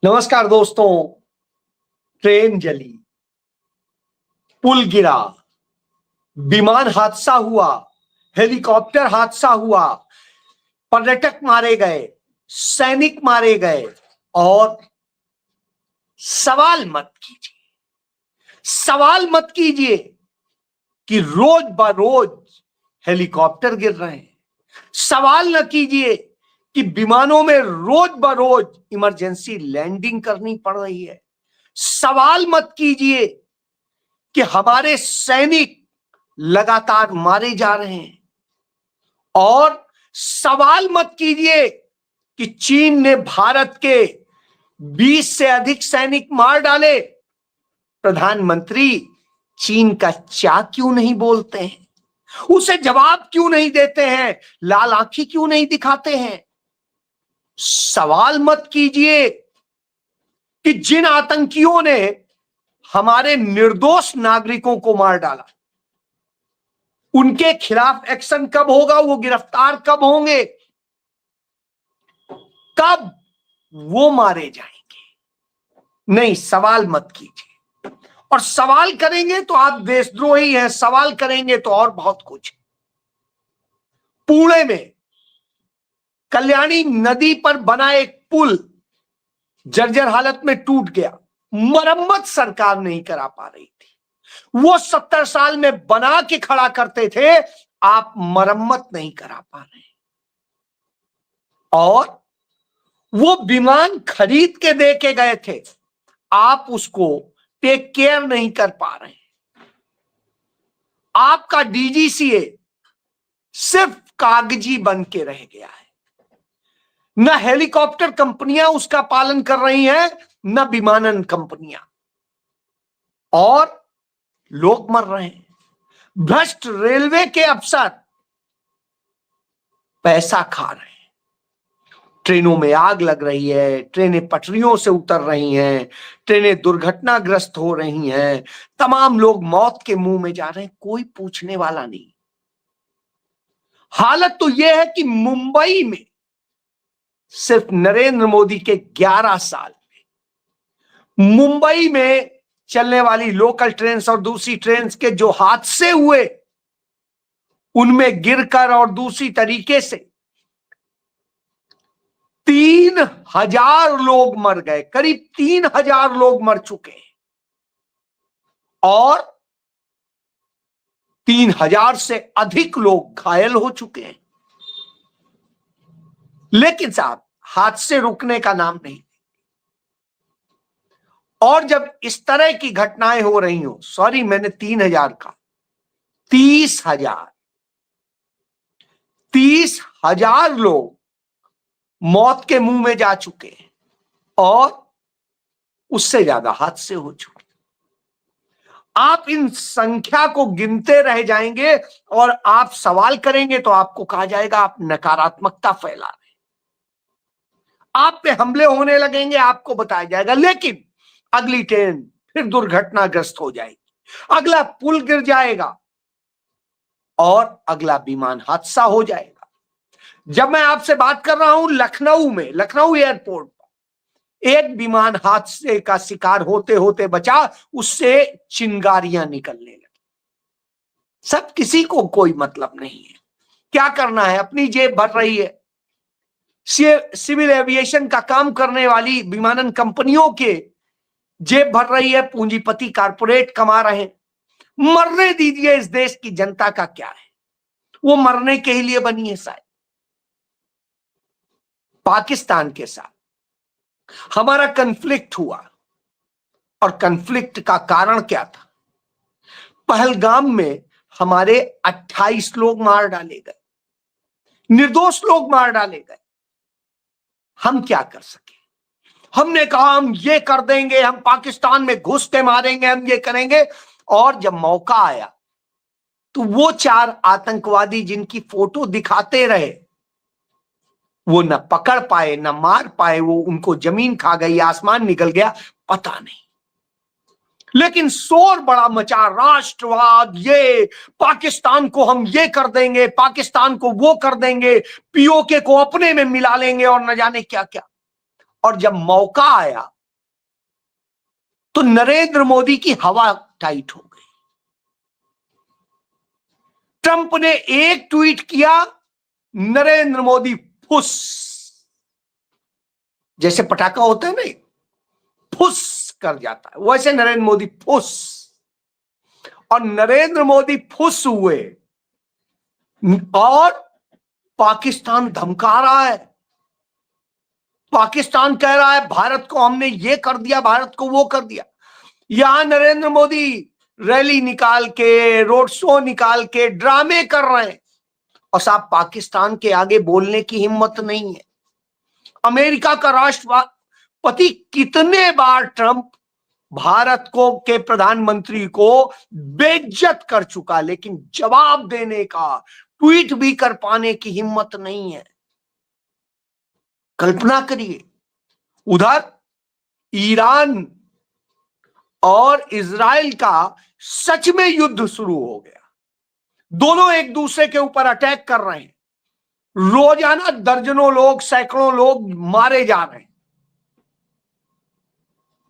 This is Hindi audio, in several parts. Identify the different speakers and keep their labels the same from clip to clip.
Speaker 1: नमस्कार दोस्तों। ट्रेन जली, पुल गिरा, विमान हादसा हुआ, हेलीकॉप्टर हादसा हुआ, पर्यटक मारे गए, सैनिक मारे गए और सवाल मत कीजिए, सवाल मत कीजिए कि रोज बरोज हेलीकॉप्टर गिर रहे हैं। सवाल न कीजिए कि विमानों में रोज बरोज इमरजेंसी लैंडिंग करनी पड़ रही है। सवाल मत कीजिए कि हमारे सैनिक लगातार मारे जा रहे हैं और सवाल मत कीजिए कि चीन ने भारत के 20 से अधिक सैनिक मार डाले। प्रधानमंत्री चीन का चा क्यों नहीं बोलते हैं? उसे जवाब क्यों नहीं देते हैं? लाल आंखी क्यों नहीं दिखाते हैं? सवाल मत कीजिए कि जिन आतंकियों ने हमारे निर्दोष नागरिकों को मार डाला, उनके खिलाफ एक्शन कब होगा? वो गिरफ्तार कब होंगे? कब वो मारे जाएंगे? नहीं, सवाल मत कीजिए। और सवाल करेंगे तो आप देशद्रोही हैं, सवाल करेंगे तो और बहुत कुछ। पुणे में कल्याणी नदी पर बना एक पुल जर्जर हालत में टूट गया। मरम्मत सरकार नहीं करा पा रही थी। वो 70 साल में बना के खड़ा करते थे, आप मरम्मत नहीं करा पा रहे। और वो विमान खरीद के दे के गए थे, आप उसको टेक केयर नहीं कर पा रहे। आपका डीजीसीए सिर्फ कागजी बन के रह गया है। न हेलीकॉप्टर कंपनियां उसका पालन कर रही हैं, न विमानन कंपनियां, और लोग मर रहे हैं। भ्रष्ट रेलवे के अफसर पैसा खा रहे हैं। ट्रेनों में आग लग रही है, ट्रेनें पटरियों से उतर रही हैं, ट्रेनें दुर्घटनाग्रस्त हो रही हैं, तमाम लोग मौत के मुंह में जा रहे हैं, कोई पूछने वाला नहीं। हालत तो यह है कि मुंबई में सिर्फ नरेंद्र मोदी के 11 साल में मुंबई में चलने वाली लोकल ट्रेन और दूसरी ट्रेन के जो हादसे हुए, उनमें गिरकर और दूसरी तरीके से 3000 लोग मर गए। करीब 3000 लोग मर चुके हैं और 3000 से अधिक लोग घायल हो चुके हैं। लेकिन साहब, हादसे रुकने का नाम नहीं। और जब इस तरह की घटनाएं हो रही हो, सॉरी मैंने 3000 का, 30,000 लोग मौत के मुंह में जा चुके हैं और उससे ज्यादा हादसे हो चुके। आप इन संख्या को गिनते रह जाएंगे और आप सवाल करेंगे तो आपको कहा जाएगा आप नकारात्मकता फैला रहे, आप पे हमले होने लगेंगे, आपको बताया जाएगा। लेकिन अगली ट्रेन फिर दुर्घटनाग्रस्त हो जाएगी, अगला पुल गिर जाएगा और अगला विमान हादसा हो जाएगा। जब मैं आपसे बात कर रहा हूं, लखनऊ में, लखनऊ एयरपोर्ट पर एक विमान हादसे का शिकार होते होते बचा, उससे चिंगारियां निकलने लगी। सब, किसी को कोई मतलब नहीं है। क्या करना है? अपनी जेब भर रही है। सिविल एविएशन का काम करने वाली विमानन कंपनियों के जेब भर रही है, पूंजीपति कारपोरेट कमा रहे हैं। मरने दीजिए, इस देश की जनता का क्या है? वो मरने के ही लिए बनी है शायद। पाकिस्तान के साथ हमारा कन्फ्लिक्ट हुआ और कन्फ्लिक्ट का कारण क्या था? पहलगाम में हमारे 28 लोग मार डाले गए, निर्दोष लोग मार डाले गए। हम क्या कर सके? हमने कहा हम ये कर देंगे, हम पाकिस्तान में घुस के मारेंगे, हम ये करेंगे। और जब मौका आया तो वो 4 आतंकवादी जिनकी फोटो दिखाते रहे, वो न पकड़ पाए न मार पाए, वो उनको जमीन खा गई, आसमान निकल गया, पता नहीं। लेकिन शोर बड़ा मचा, राष्ट्रवाद, ये पाकिस्तान को हम ये कर देंगे, पाकिस्तान को वो कर देंगे, पीओके को अपने में मिला लेंगे और न जाने क्या क्या। और जब मौका आया तो नरेंद्र मोदी की हवा टाइट हो गई। ट्रंप ने एक ट्वीट किया, नरेंद्र मोदी फुस, जैसे पटाखा होता है ना, फुस कर जाता है, वैसे नरेंद्र मोदी फुस। और नरेंद्र मोदी फुस हुए और पाकिस्तान धमका रहा है। पाकिस्तान कह रहा है भारत को हमने ये कर दिया, भारत को वो कर दिया। यहां नरेंद्र मोदी रैली निकाल के, रोड शो निकाल के ड्रामे कर रहे हैं और साहब पाकिस्तान के आगे बोलने की हिम्मत नहीं है। अमेरिका का राष्ट्रपति कितने बार ट्रंप भारत को के प्रधानमंत्री को बेइज्जत कर चुका, लेकिन जवाब देने का, ट्वीट भी कर पाने की हिम्मत नहीं है। कल्पना करिए, उधर ईरान और इजराइल का सच में युद्ध शुरू हो गया। दोनों एक दूसरे के ऊपर अटैक कर रहे हैं। रोजाना दर्जनों लोग, सैकड़ों लोग मारे जा रहे हैं।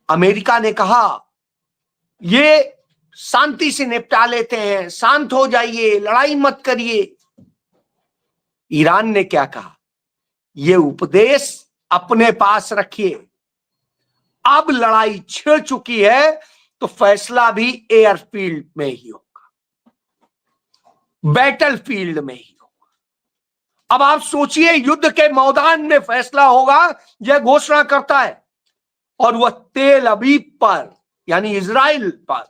Speaker 1: अमेरिका ने कहा ये शांति से निपटा लेते हैं, शांत हो जाइए, लड़ाई मत करिए। ईरान ने क्या कहा, ये उपदेश अपने पास रखिए, अब लड़ाई छिड़ चुकी है तो फैसला भी एयरफील्ड में ही होगा, बैटलफील्ड में ही होगा। अब आप सोचिए, युद्ध के मैदान में फैसला होगा, यह घोषणा करता है। और वह तेल अवीव पर, यानी इजराइल पर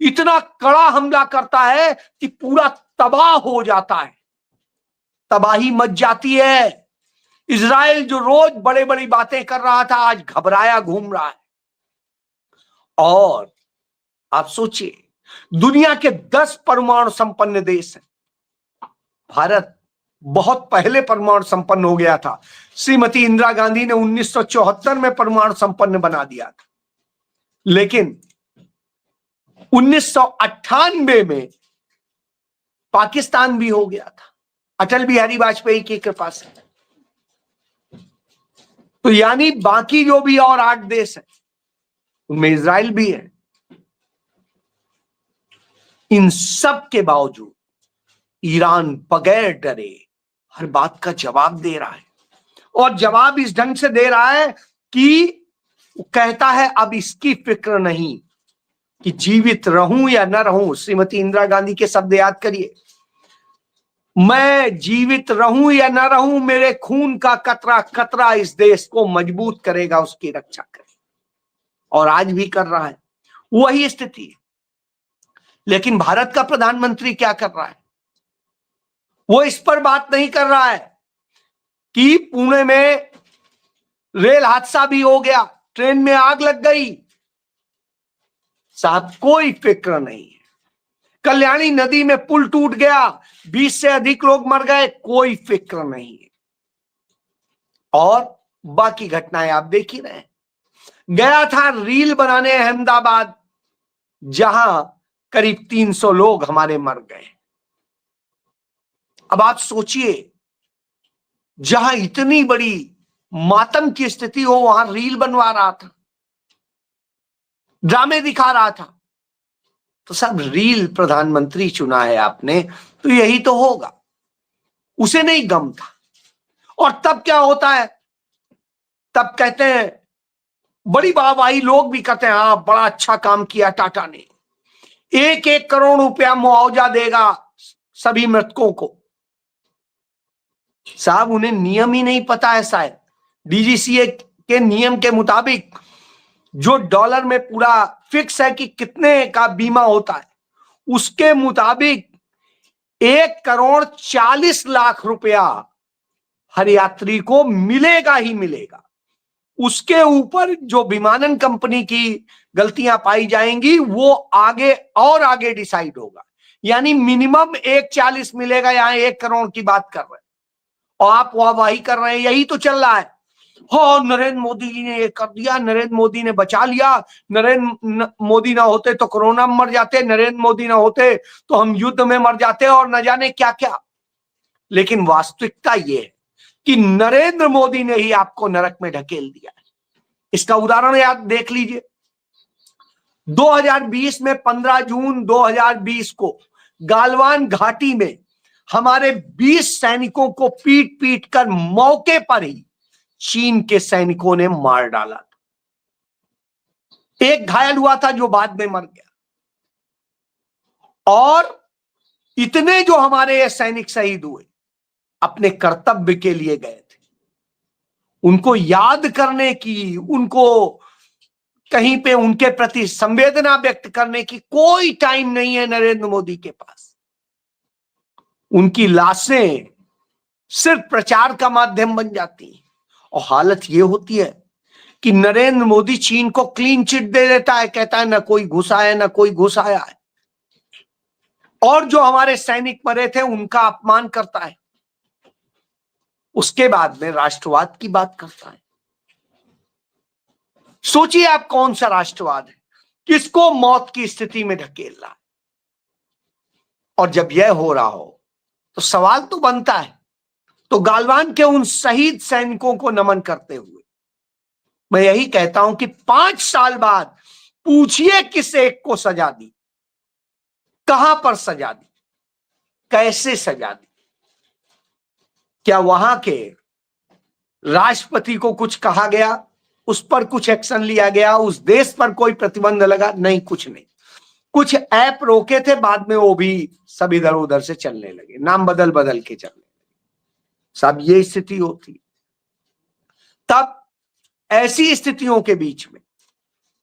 Speaker 1: इतना कड़ा हमला करता है कि पूरा तबाह हो जाता है, तबाही मच जाती है। इजराइल जो रोज बड़े बड़ी बातें कर रहा था, आज घबराया घूम रहा है। और आप सोचिए, दुनिया के 10 परमाणु संपन्न देश हैं। भारत बहुत पहले परमाणु संपन्न हो गया था। श्रीमती इंदिरा गांधी ने 1974 में परमाणु संपन्न बना दिया था, लेकिन 1998 में पाकिस्तान भी हो गया था, अटल बिहारी वाजपेयी की कृपा से। तो यानी बाकी जो भी और 8 देश हैं, उनमें इजराइल भी है। इन सब के बावजूद ईरान बगैर डरे हर बात का जवाब दे रहा है, और जवाब इस ढंग से दे रहा है कि वो कहता है अब इसकी फिक्र नहीं कि जीवित रहूं या न रहूं। श्रीमती इंदिरा गांधी के शब्द याद करिए, मैं जीवित रहूं या न रहूं, मेरे खून का कतरा कतरा इस देश को मजबूत करेगा, उसकी रक्षा करेगा। और आज भी कर रहा है, वही स्थिति है। लेकिन भारत का प्रधानमंत्री क्या कर रहा है, वो इस पर बात नहीं कर रहा है कि पुणे में रेल हादसा भी हो गया, ट्रेन में आग लग गई। साहब कोई फिक्र नहीं है। कल्याणी नदी में पुल टूट गया, 20 से अधिक लोग मर गए, कोई फिक्र नहीं है। और बाकी घटनाएं आप देख ही रहे हैं। गया था रील बनाने अहमदाबाद, जहां करीब 300 लोग हमारे मर गए। अब आप सोचिए, जहां इतनी बड़ी मातम की स्थिति हो, वहां रील बनवा रहा था, ड्रामे दिखा रहा था। तो सब रील प्रधानमंत्री चुना है आपने, तो यही तो होगा। उसे नहीं गम था। और तब क्या होता है, तब कहते हैं, बड़ी वाहवाही लोग भी कहते हैं, हाँ बड़ा अच्छा काम किया टाटा ने, 1-1 करोड़ रुपया मुआवजा देगा सभी मृतकों को। साहब उन्हें नियम ही नहीं पता है शायद। डीजीसीए के नियम के मुताबिक जो डॉलर में पूरा फिक्स है कि कितने का बीमा होता है, उसके मुताबिक 1,40,00,000 रुपया हर यात्री को मिलेगा ही मिलेगा। उसके ऊपर जो विमानन कंपनी की गलतियां पाई जाएंगी, वो आगे और आगे डिसाइड होगा। यानी मिनिमम 1,40 मिलेगा, यहां 1 करोड़ की बात कर रहे हैं और आप वाहवाही कर रहे हैं। यही तो चल रहा है। हाँ नरेंद्र मोदी जी ने ये कर दिया, नरेंद्र मोदी ने बचा लिया, नरेंद्र मोदी ना होते तो कोरोना में मर जाते, नरेंद्र मोदी ना होते तो हम युद्ध में मर जाते, और न जाने क्या क्या। लेकिन वास्तविकता ये है कि नरेंद्र मोदी ने ही आपको नरक में ढकेल दिया है। इसका उदाहरण याद देख लीजिए। 2020 में 15 जून 2020 को गालवान घाटी में हमारे 20 सैनिकों को पीट पीट कर मौके पर ही चीन के सैनिकों ने मार डाला। एक घायल हुआ था जो बाद में मर गया। और इतने जो हमारे ये सैनिक शहीद हुए अपने कर्तव्य के लिए गए थे, उनको याद करने की, उनको कहीं पे उनके प्रति संवेदना व्यक्त करने की कोई टाइम नहीं है नरेंद्र मोदी के पास। उनकी लाशें सिर्फ प्रचार का माध्यम बन जाती हैं। और हालत यह होती है कि नरेंद्र मोदी चीन को क्लीन चिट दे देता है, कहता है ना कोई घुसा है ना कोई घुस आया है, और जो हमारे सैनिक मरे थे उनका अपमान करता है। उसके बाद में राष्ट्रवाद की बात करता है। सोचिए आप कौन सा राष्ट्रवाद है, किसको मौत की स्थिति में धकेल रहा है। और जब यह हो रहा हो तो सवाल तो बनता है, तो गालवान के उन शहीद सैनिकों को नमन करते हुए मैं यही कहता हूं कि 5 साल बाद पूछिए किस एक को सजा दी, कहां पर सजा दी, कैसे सजा दी। क्या वहां के राष्ट्रपति को कुछ कहा गया, उस पर कुछ एक्शन लिया गया, उस देश पर कोई प्रतिबंध लगा? नहीं, कुछ नहीं। कुछ ऐप रोके थे, बाद में वो भी सब इधर उधर से चलने लगे, नाम बदल बदल के चलने लगे। सब ये स्थिति होती। तब ऐसी स्थितियों के बीच में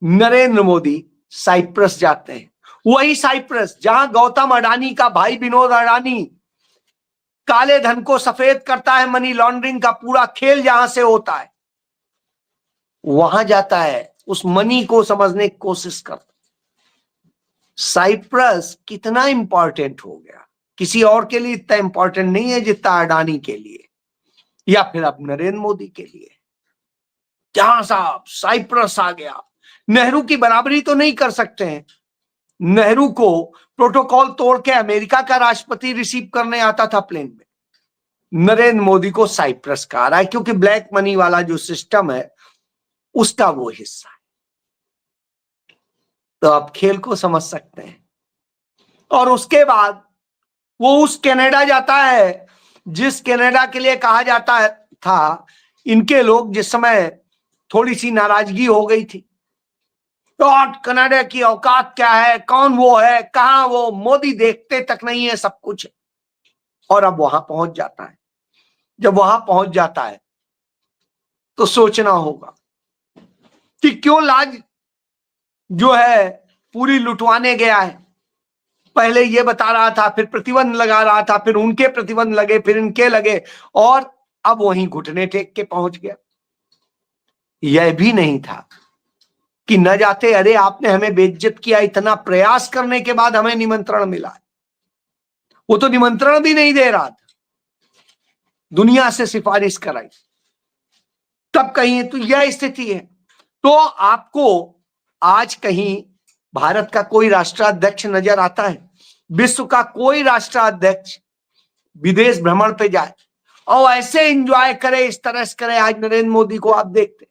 Speaker 1: नरेंद्र मोदी साइप्रस जाते हैं। वही साइप्रस जहां गौतम अडानी का भाई विनोद अडानी काले धन को सफेद करता है, मनी लॉन्ड्रिंग का पूरा खेल जहां से होता है, वहां जाता है, उस मनी को समझने की कोशिश करता। साइप्रस कितना इंपॉर्टेंट हो गया, किसी और के लिए इतना इंपॉर्टेंट नहीं है जितना अडानी के लिए या फिर अब नरेंद्र मोदी के लिए। जहां साहब साइप्रस आ गया, नेहरू की बराबरी तो नहीं कर सकते हैं। नेहरू को प्रोटोकॉल तोड़ के अमेरिका का राष्ट्रपति रिसीव करने आता था प्लेन में, नरेंद्र मोदी को साइप्रस का आ रहा है, क्योंकि ब्लैक मनी वाला जो सिस्टम है उसका वो हिस्सा है। तो आप खेल को समझ सकते हैं। और उसके बाद वो उस कनाडा जाता है जिस कनाडा के लिए कहा जाता है था, इनके लोग जिस समय थोड़ी सी नाराजगी हो गई थी, तो कनाडा की औकात क्या है, कौन वो है, कहां वो, मोदी देखते तक नहीं है सब कुछ। और अब वहां पहुंच जाता है। जब वहां पहुंच जाता है तो सोचना होगा कि क्यों लाज जो है पूरी लुटवाने गया है। पहले ये बता रहा था, फिर प्रतिबंध लगा रहा था, फिर उनके प्रतिबंध लगे, फिर इनके लगे, और अब वहीं घुटने टेक के पहुंच गया। यह भी नहीं था कि न जाते, अरे आपने हमें बेइज्जत किया, इतना प्रयास करने के बाद हमें निमंत्रण मिला। वो तो निमंत्रण भी नहीं दे रहा था, दुनिया से सिफारिश कराई, तब कहीं। तो यह स्थिति है। तो आपको आज कहीं भारत का कोई राष्ट्राध्यक्ष नजर आता है, विश्व का कोई राष्ट्राध्यक्ष विदेश भ्रमण पे जाए और ऐसे एंजॉय करे, इस तरह से करे? आज नरेंद्र मोदी को आप देखते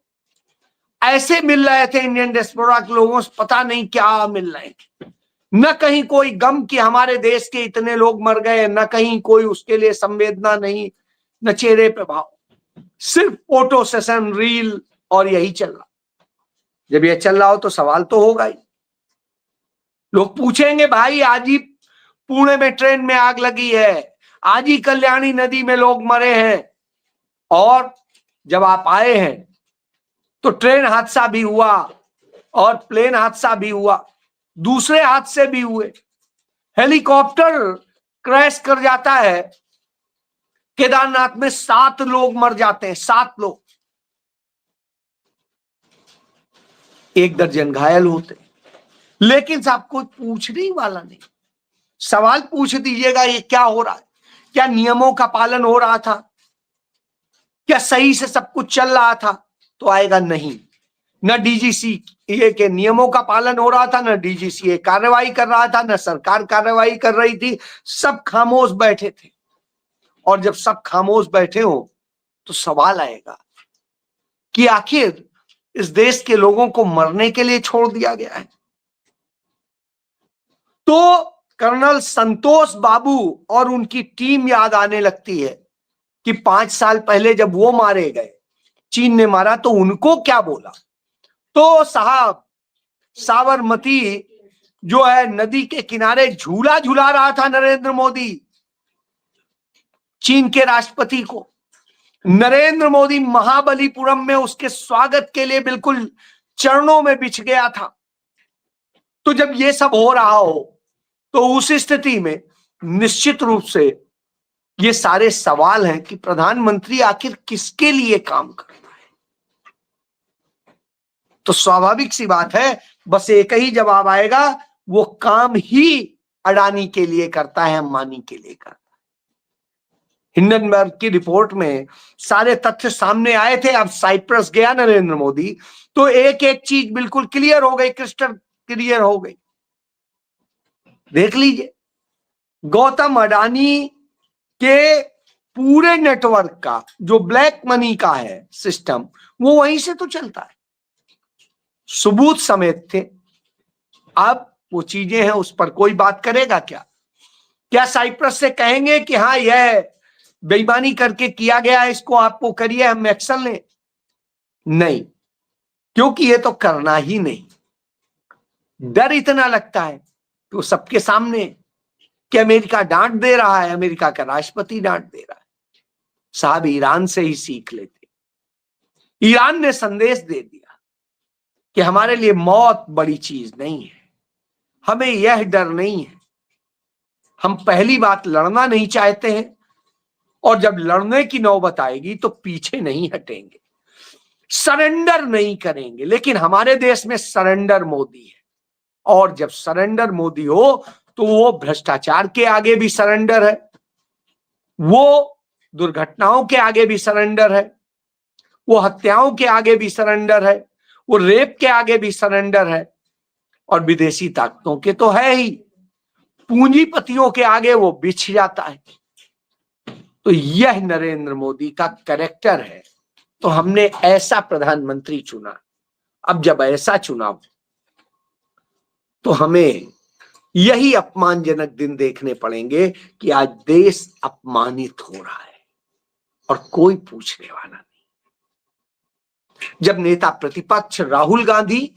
Speaker 1: ऐसे मिल रहे थे इंडियन डियास्पोरा के लोगों से, पता नहीं क्या मिल रहे थे। न कहीं कोई गम कि हमारे देश के इतने लोग मर गए, न कहीं कोई उसके लिए संवेदना नहीं, न चेहरे पे भाव, सिर्फ फोटो सेशन, रील, और यही चल रहा। जब यह चल रहा हो तो सवाल तो होगा ही। लोग पूछेंगे, भाई आज ही पुणे में ट्रेन में आग लगी है, आज ही कल्याणी नदी में लोग मरे हैं, और जब आप आए हैं तो ट्रेन हादसा भी हुआ और प्लेन हादसा भी हुआ, दूसरे हादसे भी हुए, हेलीकॉप्टर क्रैश कर जाता है केदारनाथ में, 7 लोग मर जाते हैं, 7 लोग, 1 दर्जन घायल होते, लेकिन साहब कोई पूछने वाला नहीं। सवाल पूछ दीजिएगा ये क्या हो रहा है, क्या नियमों का पालन हो रहा था, क्या सही से सब कुछ चल रहा था, तो आएगा नहीं। न डीजीसीए के नियमों का पालन हो रहा था, न डीजीसीए कार्रवाई कर रहा था, न सरकार कार्रवाई कर रही थी, सब खामोश बैठे थे। और जब सब खामोश बैठे हो तो सवाल आएगा कि आखिर इस देश के लोगों को मरने के लिए छोड़ दिया गया है। तो कर्नल संतोष बाबू और उनकी टीम याद आने लगती है कि 5 साल पहले जब वो मारे गए, चीन ने मारा, तो उनको क्या बोला। तो साहब, साबरमती जो है नदी के किनारे झूला झूला रहा था नरेंद्र मोदी चीन के राष्ट्रपति को। नरेंद्र मोदी महाबलीपुरम में उसके स्वागत के लिए बिल्कुल चरणों में बिछ गया था। तो जब ये सब हो रहा हो, तो उस स्थिति में निश्चित रूप से ये सारे सवाल हैं कि प्रधानमंत्री आखिर किसके लिए काम करता है। तो स्वाभाविक सी बात है, बस एक ही जवाब आएगा, वो काम ही अडानी के लिए करता है, अंबानी के लिए करता है। हिंडनबर्ग की रिपोर्ट में सारे तथ्य सामने आए थे। अब साइप्रस गया नरेंद्र मोदी, तो एक एक चीज बिल्कुल क्लियर हो गई, क्रिस्टल क्लियर हो गई। देख लीजिए, गौतम अडानी के पूरे नेटवर्क का जो ब्लैक मनी का है सिस्टम, वो वहीं से तो चलता है, सबूत समेत थे। अब वो चीजें हैं, उस पर कोई बात करेगा क्या? क्या साइप्रस से कहेंगे कि हाँ यह बेईमानी करके किया गया है, इसको आपको करिए, हम एक्शन लें? नहीं, क्योंकि ये तो करना ही नहीं। डर इतना लगता है तो सबके सामने कि अमेरिका डांट दे रहा है, अमेरिका का राष्ट्रपति डांट दे रहा है। साहब, ईरान से ही सीख लेते। ईरान ने संदेश दे दिया कि हमारे लिए मौत बड़ी चीज नहीं है, हमें यह डर नहीं है, हम पहली बात लड़ना नहीं चाहते हैं, और जब लड़ने की नौबत आएगी तो पीछे नहीं हटेंगे, सरेंडर नहीं करेंगे। लेकिन हमारे देश में सरेंडर मोदी है, और जब सरेंडर मोदी हो तो वो भ्रष्टाचार के आगे भी सरेंडर है, वो दुर्घटनाओं के आगे भी सरेंडर है, वो हत्याओं के आगे भी सरेंडर है, वो रेप के आगे भी सरेंडर है, और विदेशी ताकतों के तो है ही, पूंजीपतियों के आगे वो बिछ जाता है। तो यह नरेंद्र मोदी का कैरेक्टर है। तो हमने ऐसा प्रधानमंत्री चुना। अब जब ऐसा चुना तो हमें यही अपमानजनक दिन देखने पड़ेंगे कि आज देश अपमानित हो रहा है और कोई पूछने वाला नहीं। जब नेता प्रतिपक्ष राहुल गांधी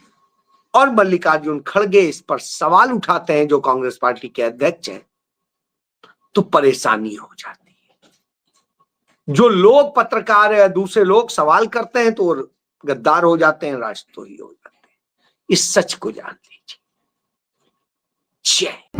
Speaker 1: और मल्लिकार्जुन खड़गे इस पर सवाल उठाते हैं, जो कांग्रेस पार्टी के अध्यक्ष हैं, तो परेशानी हो जाती है। जो लोग पत्रकार या दूसरे लोग सवाल करते हैं तो गद्दार हो जाते हैं, राष्ट्रद्रोही हो जाते हैं। इस सच को जान लीजिए। जय